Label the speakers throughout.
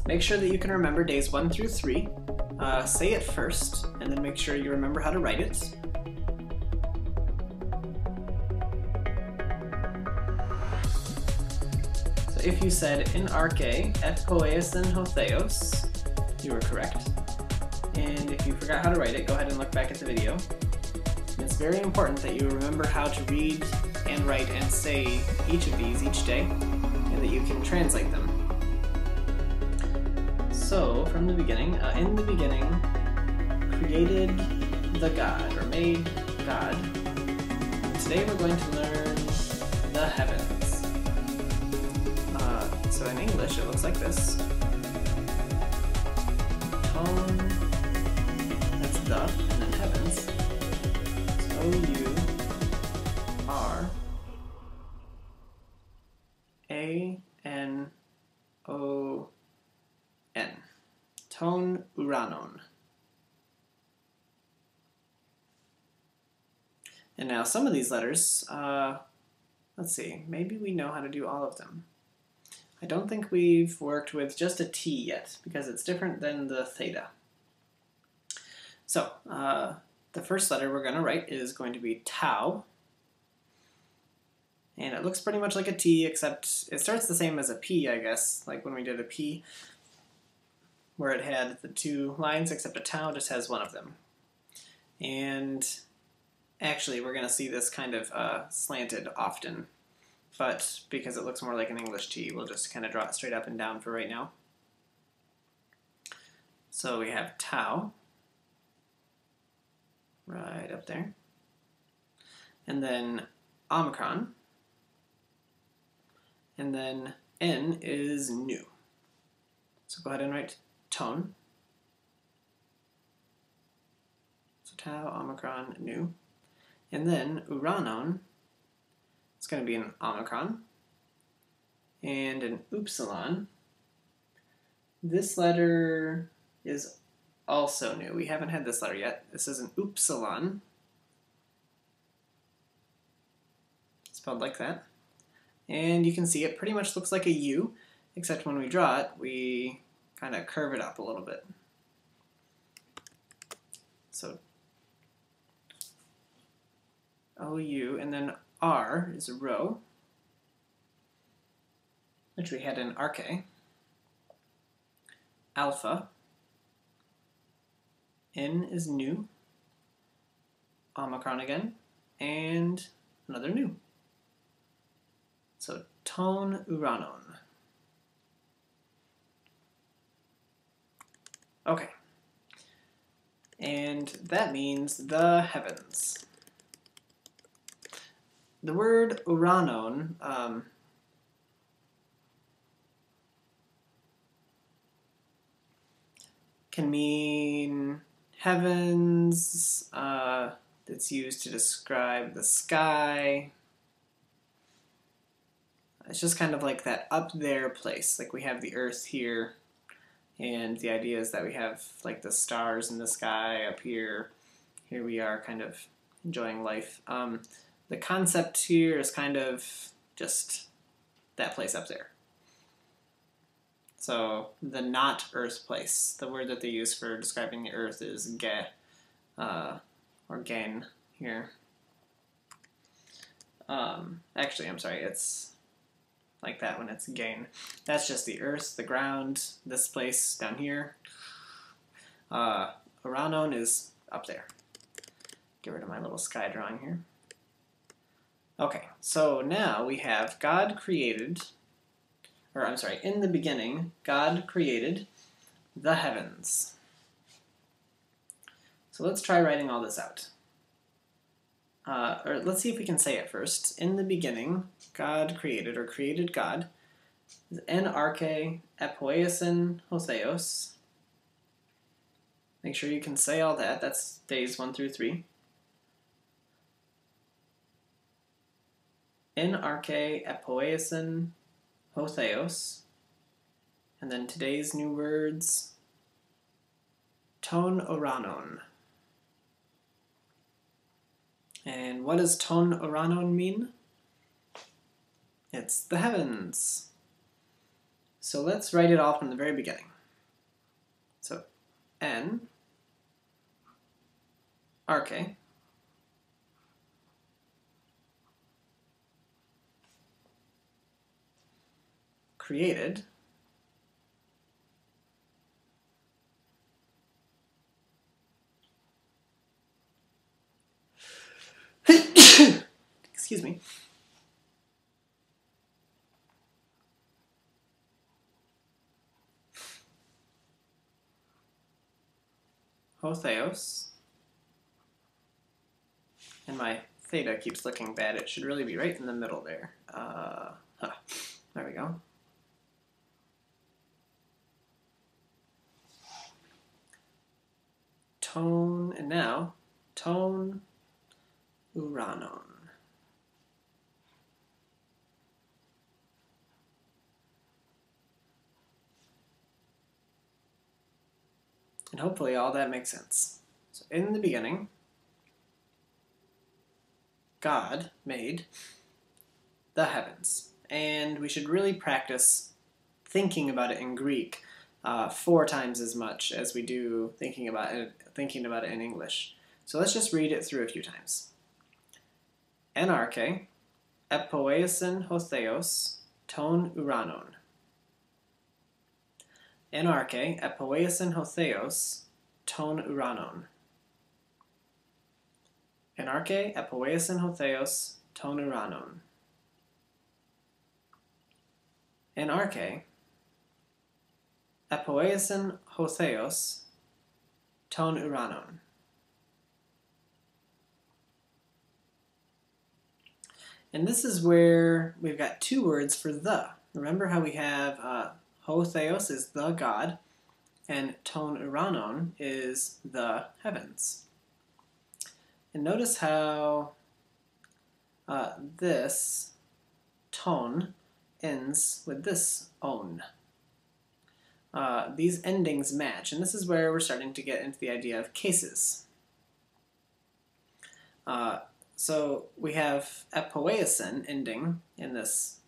Speaker 1: make sure that you can remember days 1 through 3. Say it first, and then make sure you remember how to write it. So if you said in arche et poiesin ho theos, you were correct. And if you forgot how to write it, go ahead and look back at the video. And it's very important that you remember how to read and write and say each of these each day, and that you can translate them. So, from the beginning, in the beginning, created the God, or made God. And today we're going to learn the heavens. So in English, it looks like this. Tone, that's the, and then heavens. So O-U-R-A-N-O-N. Ton uranon. And now some of these letters, let's see, maybe we know how to do all of them. I don't think we've worked with just a T yet, because it's different than the theta. So, the first letter we're going to write is going to be tau. And it looks pretty much like a T, except it starts the same as a P, I guess, like when we did a P, where it had the 2 lines, except a tau just has one of them. And actually, we're going to see this kind of slanted often. But because it looks more like an English T, we'll just kind of draw it straight up and down for right now. So we have tau, right up there. And then omicron. And then N is nu. So go ahead and write tone. So tau, omicron, nu. And then uranon. It's going to be an omicron and an upsilon. This letter is also new. We haven't had this letter yet. This is an upsilon, spelled like that. And you can see it pretty much looks like a U, except when we draw it, we kind of curve it up a little bit. So OU, and then R is a rho, which we had in arche. Alpha. N is nu. Omicron again. And another nu. So ton uranon. Okay. And that means the heavens. The word uranon can mean heavens. It's used to describe the sky. It's just kind of like that up there place. Like we have the earth here, and the idea is that we have like the stars in the sky up here. Here we are kind of enjoying life. The concept here is kind of just that place up there. So the not Earth place, the word that they use for describing the Earth is ge, or gen here. Actually, I'm sorry, it's like that when it's gain. That's just the Earth, the ground, this place down here. Uranon is up there. Get rid of my little sky drawing here. Okay, so now we have God created, or I'm sorry, in the beginning, God created the heavens. So let's try writing all this out. Or let's see if we can say it first. In the beginning, God created, or created God, en arche epoiesin ho theos. Make sure you can say all that. That's days 1 through 3. En arche epoiesin ho theos. And then today's new words, ton uranon. And what does ton uranon mean? It's the heavens. So let's write it all from the very beginning. en arche created excuse me, ho theos, and my theta keeps looking bad. It should really be right in the middle there. There we go. Tone, and now tone uranon. And hopefully all that makes sense. So in the beginning, God made the heavens. And we should really practice thinking about it in Greek 4 times as much as we do thinking about it in English. So let's just read it through a few times. En arche, epoiesin ho theos, ton uranon. En arche, epoiesin ho theos, ton uranon. En arche, epoiesin ho theos, ton uranon. En arche, epoiesin ho theos, ton uranon. And this is where we've got 2 words for the. Remember how we have ho theos is the God, and ton uranon is the heavens. And notice how this ton ends with this on. These endings match, and this is where we're starting to get into the idea of cases. So we have epoiesin ending in this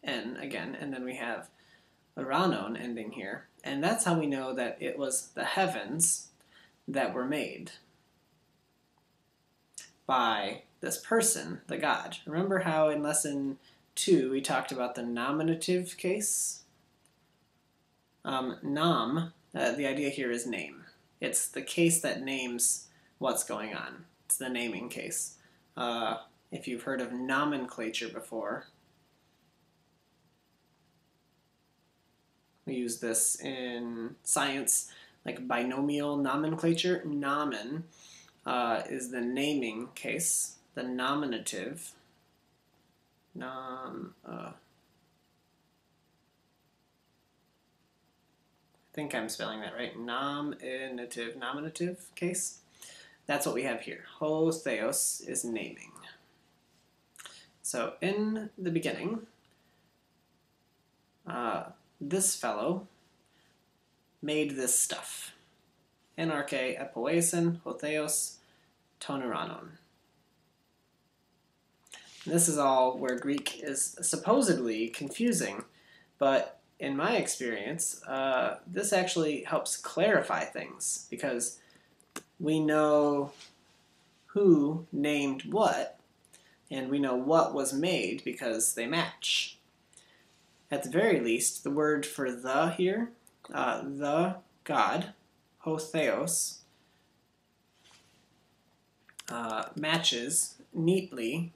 Speaker 1: n again, and then we have uranon ending here, and that's how we know that it was the heavens that were made by this person, the God. Remember how in lesson 2 we talked about the nominative case? The idea here is name. It's the case that names what's going on. It's the naming case. If you've heard of nomenclature before, we use this in science, like binomial nomenclature. Nomen is the naming case. The nominative, I think I'm spelling that right, nominative case. That's what we have here. Ho theos is naming. So in the beginning, this fellow made this stuff. En arche epoiesin ho theos ton uranon. This is all where Greek is supposedly confusing, but in my experience, this actually helps clarify things, because we know who named what, and we know what was made because they match. At the very least, the word for the here, the God, ho theos, matches neatly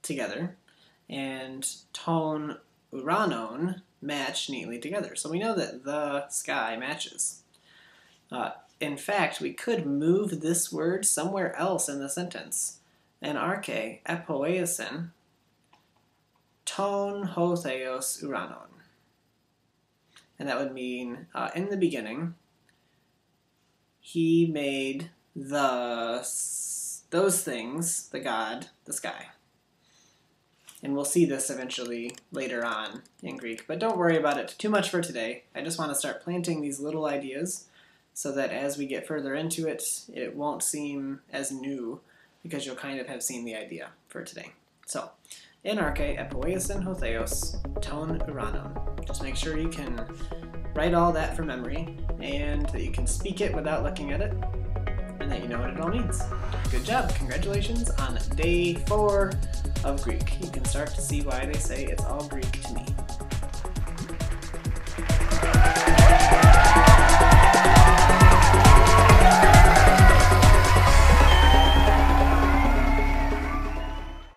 Speaker 1: together, and ton uranon match neatly together. So we know that the sky matches. In fact, we could move this word somewhere else in the sentence. En arche epoiesin ton ho theos uranon. And that would mean, in the beginning, he made those things, the God, the sky. And we'll see this eventually later on in Greek, but don't worry about it too much for today. I just want to start planting these little ideas so that as we get further into it, it won't seem as new, because you'll kind of have seen the idea for today. So, en arche epoiesin ho theos ton uranon. Just make sure you can write all that from memory, and that you can speak it without looking at it, and that you know what it all means. Good job! Congratulations on day 4 of Greek. You can start to see why they say it's all Greek to me.